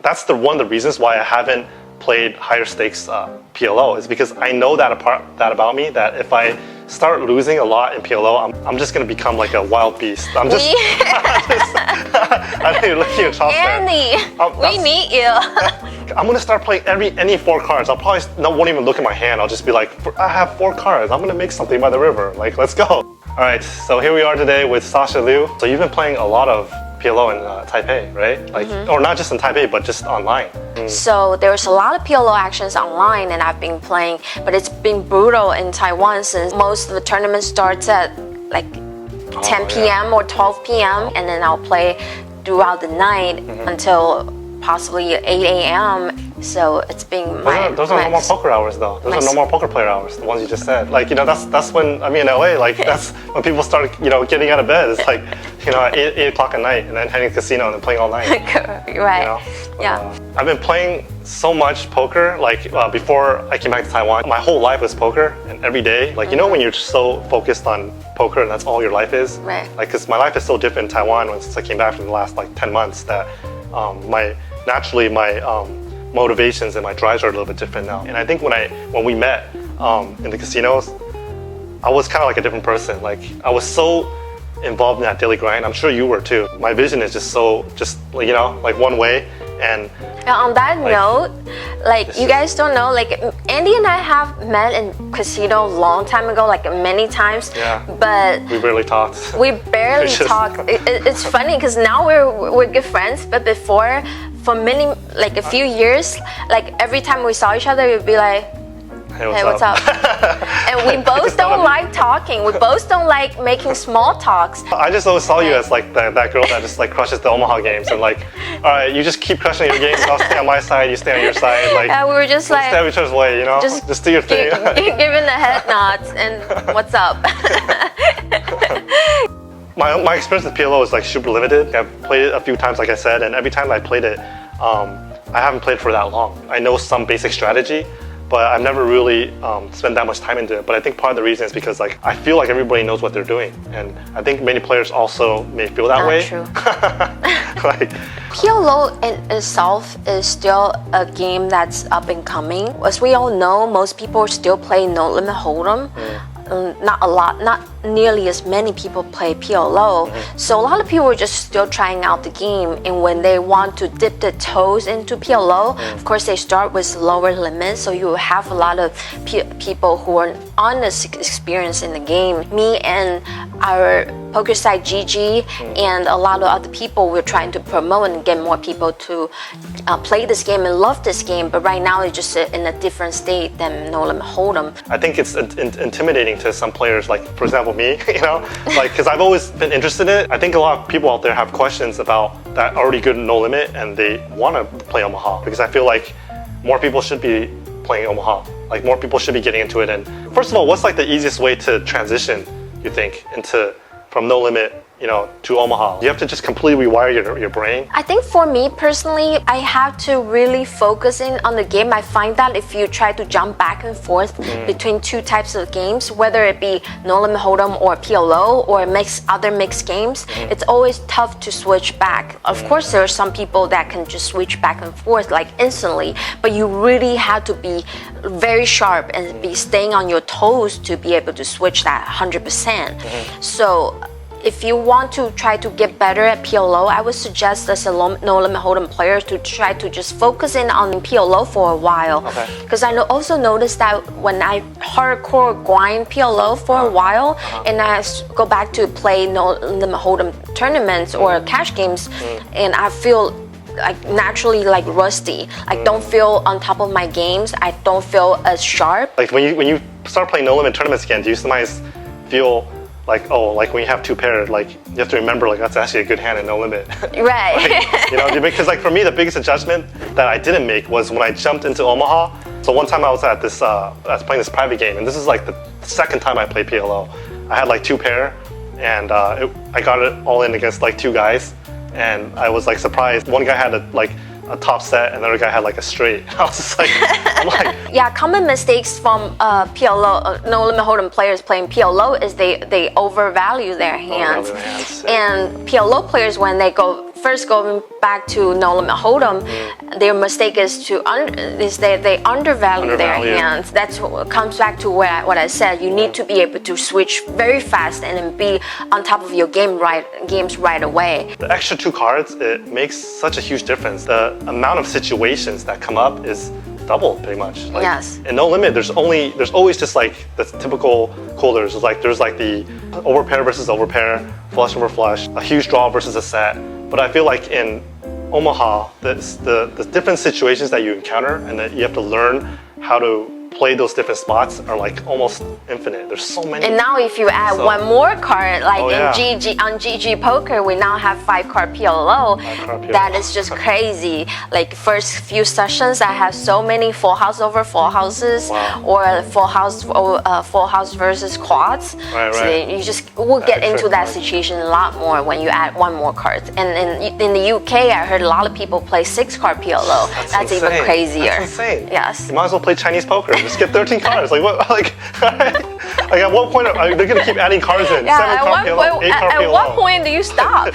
That's one of the reasons why I haven't played higher stakes PLO is because I know that about me, that if I start losing a lot in PLO, I'm just going to become like a wild beast. I'm just... I need to look at your chops there. Andy, we need you. I'm going to start playing any 4 cards. I'll probably won't even look at my hand. I'll just be like, I have 4 cards. I'm going to make something by the river. Like, let's go. All right, so here we are today with Sasha Liu. So you've been playing a lot of PLO in Taipei, right? Like, or not just in Taipei, but just online. So there's a lot of PLO actions online, and I've been playing, but it's been brutal in Taiwan since most of the tournament starts at like 10 p.m. or 12 p.m. and then I'll play throughout the night until possibly 8 a.m. So it's been those are no more poker hours though. Those are no more poker player hours, the ones you just said. Like, that's when, I mean, in LA, like that's when people start, getting out of bed. It's like, at 8 o'clock at night and then heading to the casino and then playing all night. Right. Yeah. I've been playing so much poker, like before I came back to Taiwan, my whole life was poker, and every day, like, when you're so focused on poker and that's all your life is. Right. Like, cause my life is so different in Taiwan since I came back for the last like 10 months that my motivations and my drives are a little bit different now. And I think when we met in the casinos, I was kind of like a different person. Like, I was so involved in that daily grind. I'm sure you were too. My vision is just like one way. And on that note, like, you guys don't know, like, Andy and I have met in casino a long time ago, like many times. Yeah. But we barely talked. We barely talked. It's funny because now we're good friends, but before, for a few years, like every time we saw each other, we'd be like, hey, what's up? And we both don't like talking. We both don't like making small talks. I just always saw you as like that girl that just like crushes the Omaha games and like, all right, you just keep crushing your games. I'll stay on my side. You stay on your side. Like, we were just like, stay each other's way. Just do your thing. Giving the head nods and what's up. My experience with PLO is like super limited. I've played it a few times, like I said, and every time I played it, I haven't played for that long. I know some basic strategy, but I've never really spent that much time into it. But I think part of the reason is because like I feel like everybody knows what they're doing, and I think many players also may feel that way. True. Like, PLO in itself is still a game that's up and coming. As we all know, most people still play No Limit Holdem. Not nearly as many people play PLO. So a lot of people are just still trying out the game, and when they want to dip their toes into PLO, of course they start with lower limits, so you have a lot of people who are honest experience in the game. Me and our poker site Gigi and a lot of other people, we're trying to promote and get more people to play this game and love this game, but right now it's just in a different state than No Limit Holdem. I think it's intimidating to some players, like for example me, like, because I've always been interested in it. I think a lot of people out there have questions about that already good No Limit and they want to play Omaha, because I feel like more people should be playing Omaha. Like, more people should be getting into it. And first of all, what's like the easiest way to transition, you think, from No Limit to Omaha? You have to just completely rewire your brain? I think for me personally, I have to really focus in on the game. I find that if you try to jump back and forth between two types of games, whether it be No Limit Holdem or PLO or other mixed games, it's always tough to switch back. Of course, there are some people that can just switch back and forth like instantly, but you really have to be very sharp and be staying on your toes to be able to switch that 100%. So if you want to try to get better at PLO, I would suggest as a No Limit Holdem player to try to just focus in on PLO for a while. Because I also noticed that when I hardcore grind PLO for a while and I go back to play No Limit Holdem tournaments or cash games, and I feel like naturally like rusty. I don't feel on top of my games. I don't feel as sharp. Like when you start playing No Limit tournaments again, do you sometimes feel like, oh, like when you have two pairs, like you have to remember, like, that's actually a good hand in No Limit. Right. Like, because like for me, the biggest adjustment that I didn't make was when I jumped into Omaha. So one time I was at this, I was playing this private game, and this is like the second time I played PLO. I had like two pair, and I got it all in against like two guys, and I was like surprised. One guy had a top set, and the other guy had like a straight. I was just like, yeah, common mistakes from PLO, No Limit Holdem players playing PLO is they overvalue their hands. And PLO players, when they go first going back to No Limit Holdem, their mistake is that they undervalue their hands. That's what comes back to what I said. You need to be able to switch very fast and then be on top of your games right away. The extra 2 cards, it makes such a huge difference. The amount of situations that come up is double pretty much. Like, yes. In No Limit, there's always just like the typical coolers. There's like the overpair versus overpair, flush over flush, a huge draw versus a set. But I feel like in Omaha, the different situations that you encounter and that you have to learn how to play those different spots are like almost infinite. There's so many. And now if you add one more card, like on GG Poker, we now have 5-card PLO. That is just crazy. Like first few sessions, I have so many full house over full houses, or full house versus quads. So you just will get into that situation a lot more when you add one more card. And in the UK, I heard a lot of people play 6-card PLO. That's even crazier. That's insane. Yes. You might as well play Chinese poker. Just get 13 cards. Like what? Like at what point they're gonna keep adding cards in? Yeah. 7-card PLO, 8-card PLO. At what point do you stop?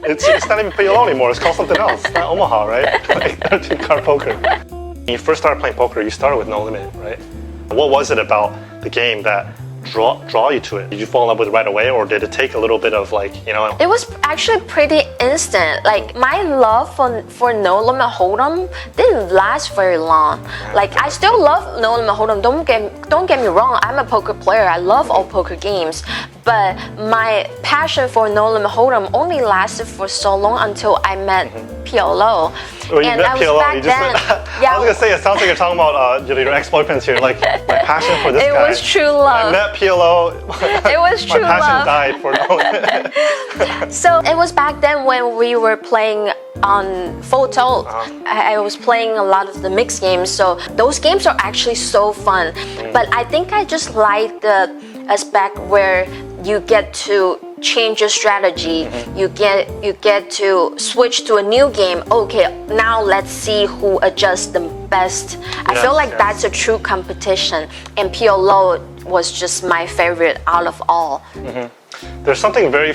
It's not even PLO anymore. It's called something else. It's not Omaha, right? Like 13-card poker. When you first started playing poker, you started with No Limit, right? What was it about the game that draw you to it? Did you fall in love with it right away, or did it take a little bit of It was actually pretty instant. Like my love for No Limit Holdem didn't last very long. Like I still love No Limit Holdem. Don't get me wrong. I'm a poker player. I love all poker games. But my passion for No Limit Holdem only lasted for so long until I met PLO. When you met PLO, I was gonna say, it sounds like you're talking about your ex-boyfriends here. Like my passion for this guy. It was true love. I met PLO. It was true love. My passion died for No Limit. So it was back then when we were playing on Full Tilt. I was playing a lot of the mixed games, so those games are actually so fun. But I think I just like the aspect where you get to change your strategy. You get to switch to a new game. Okay, now let's see who adjusts the best. I feel like that's a true competition, and PLO was just my favorite out of all. There's something very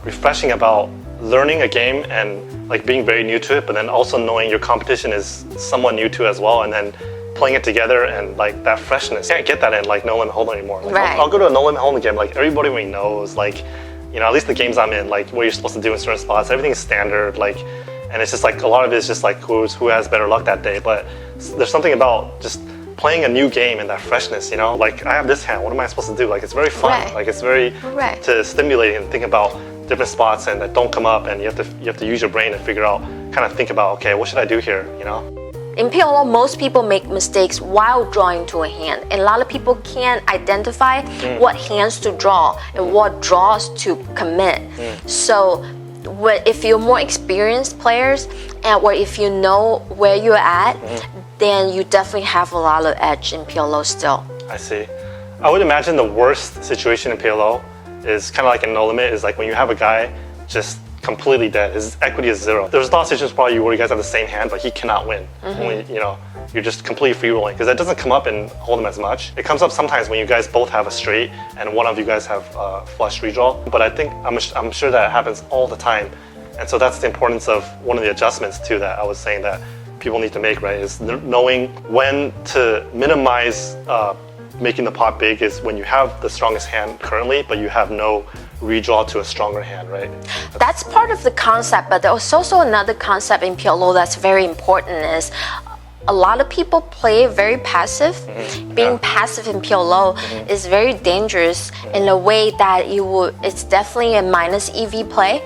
refreshing about learning a game and like being very new to it, but then also knowing your competition is somewhat new to as well, and then playing it together and like that freshness. Can't get that in like No Limit Holdem anymore. Like, I'll go to a No Limit Holdem game, like everybody we knows, like at least the games I'm in, like what you're supposed to do in certain spots, everything is standard, like, and it's just like a lot of it is just like who has better luck that day. But there's something about just playing a new game and that freshness, like I have this hand, what am I supposed to do? Like it's very fun, like it's very to stimulate and think about different spots and that don't come up, and you have to use your brain and figure out, kind of think about, okay, what should I do here, In PLO, most people make mistakes while drawing to a hand, and a lot of people can't identify what hands to draw and what draws to commit. So if you're more experienced players, or if you know where you're at, then you definitely have a lot of edge in PLO still. I see. I would imagine the worst situation in PLO is kind of like in No Limit, is like when you have a guy just completely dead. His equity is 0. There's a lot of situations probably where you guys have the same hand, but he cannot win. When, you're just completely free rolling, because that doesn't come up in Hold'em as much. It comes up sometimes when you guys both have a straight and one of you guys have flush redraw. But I think I'm sure that happens all the time, and so that's the importance of one of the adjustments too that I was saying that people need to make, right? Is knowing when to minimize making the pot big is when you have the strongest hand currently, but you have no redraw to a stronger hand, right? That's part of the concept, but there's also another concept in PLO that's very important is a lot of people play very passive. Being passive in PLO is very dangerous in a way that it's definitely a minus EV play.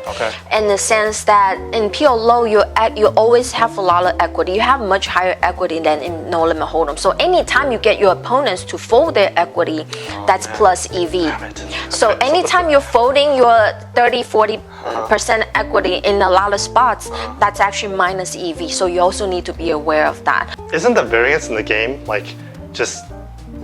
In the sense that in PLO, you always have a lot of equity. You have much higher equity than in No Limit Holdem. So anytime you get your opponents to fold their equity, that's plus EV. So anytime you're folding your 30-40% equity in a lot of spots, that's actually minus EV. So you also need to be aware of that. Isn't the variance in the game like just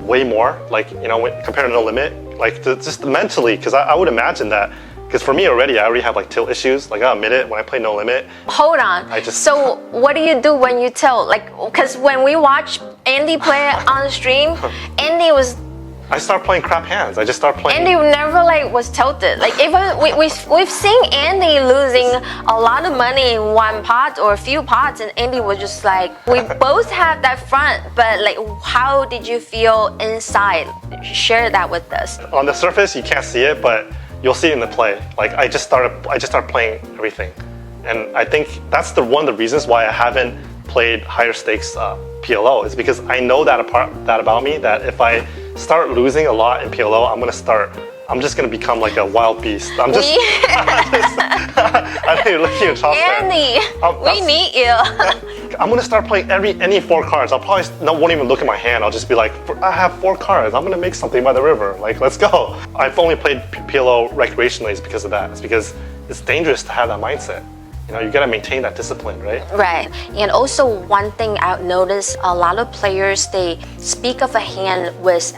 way more, like compared to No Limit, like just mentally? Because I would imagine that, because for me already, I already have like tilt issues. Like I'll admit it, when I play No Limit. Hold on. So what do you do when you tilt? Like, because when we watch Andy play on the stream, Andy was I start playing crap hands. I just start playing. Andy never like was tilted. Like even we've seen Andy losing a lot of money in one pot or a few pots, and Andy was just like, we both have that front, but like, how did you feel inside? Share that with us. On the surface, you can't see it, but you'll see it in the play. Like I just started playing everything, and I think that's one of the reasons why I haven't played higher stakes PLO is because I know that about me, that if I start losing a lot in PLO, I'm just gonna become like a wild beast. I need to look at your top Andy, we need you. I'm gonna start playing any 4 cards. I'll probably won't even look at my hand. I'll just be like, I have 4 cards. I'm gonna make something by the river. Like, let's go. I've only played PLO recreationally is because of that. It's because it's dangerous to have that mindset. You know, you gotta maintain that discipline, right? Right. And also one thing I've noticed, a lot of players, they speak of a hand with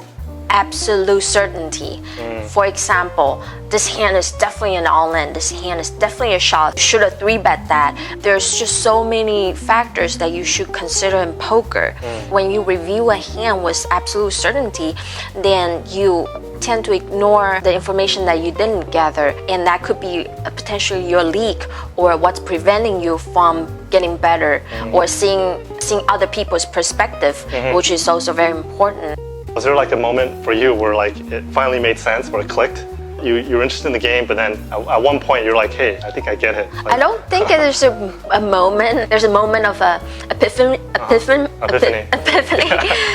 absolute certainty. For example, this hand is definitely an all-in, this hand is definitely a shot, you should have 3-bet that. There's just so many factors that you should consider in poker. When you review a hand with absolute certainty, then you tend to ignore the information that you didn't gather, and that could be potentially your leak or what's preventing you from getting better or seeing other people's perspective, which is also very important. Was there like a moment for you where like it finally made sense, where it clicked? You're interested in the game, but then at one point you're like, hey, I think I get it. Like, I don't think there's a moment. There's a moment of epiphany.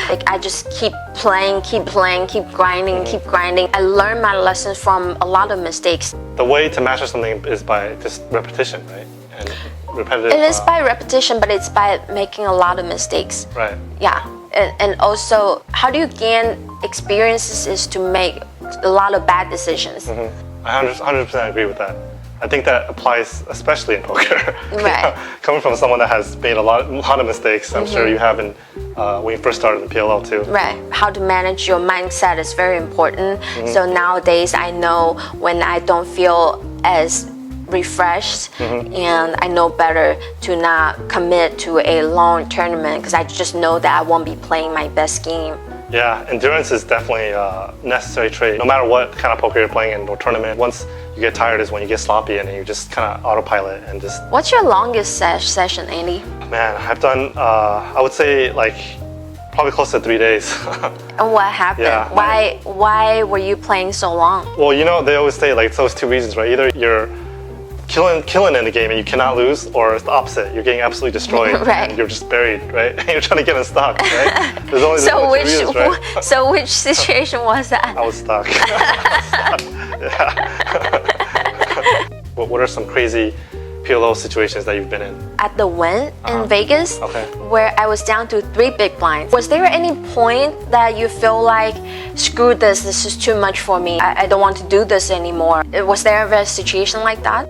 Like I just keep playing, keep grinding, keep grinding. I learned my lessons from a lot of mistakes. The way to master something is by just repetition, right? And repetitive. It is by repetition, but it's by making a lot of mistakes. Right. Yeah. And also, how do you gain experiences is to make a lot of bad decisions. I 100% agree with that. I think that applies especially in poker. Right. Coming from someone that has made a lot of mistakes, I'm sure you have when you first started in PLL too. Right. How to manage your mindset is very important. So nowadays I know when I don't feel as refreshed and I know better to not commit to a long tournament because I just know that I won't be playing my best game. Yeah, endurance is definitely a necessary trait. No matter what kind of poker you're playing in or tournament, once you get tired is when you get sloppy and you just kind of autopilot and just... What's your longest session, Andy? Man, I've done, I would say like probably close to 3 days. And what happened? Yeah. Why were you playing so long? Well, you know, they always say like it's those 2 reasons, right? Either you're killing in the game and you cannot lose, or it's the opposite. You're getting absolutely destroyed right. and you're just buried, right? And you're trying to get unstuck, right? There's only So two reasons, right? So which situation was that? I was stuck. What are some crazy PLO situations that you've been in? At the Win in Vegas, Okay. where I was down to 3 big blinds. Was there any point that you feel like, screw this is too much for me, I don't want to do this anymore? Was there ever a situation like that?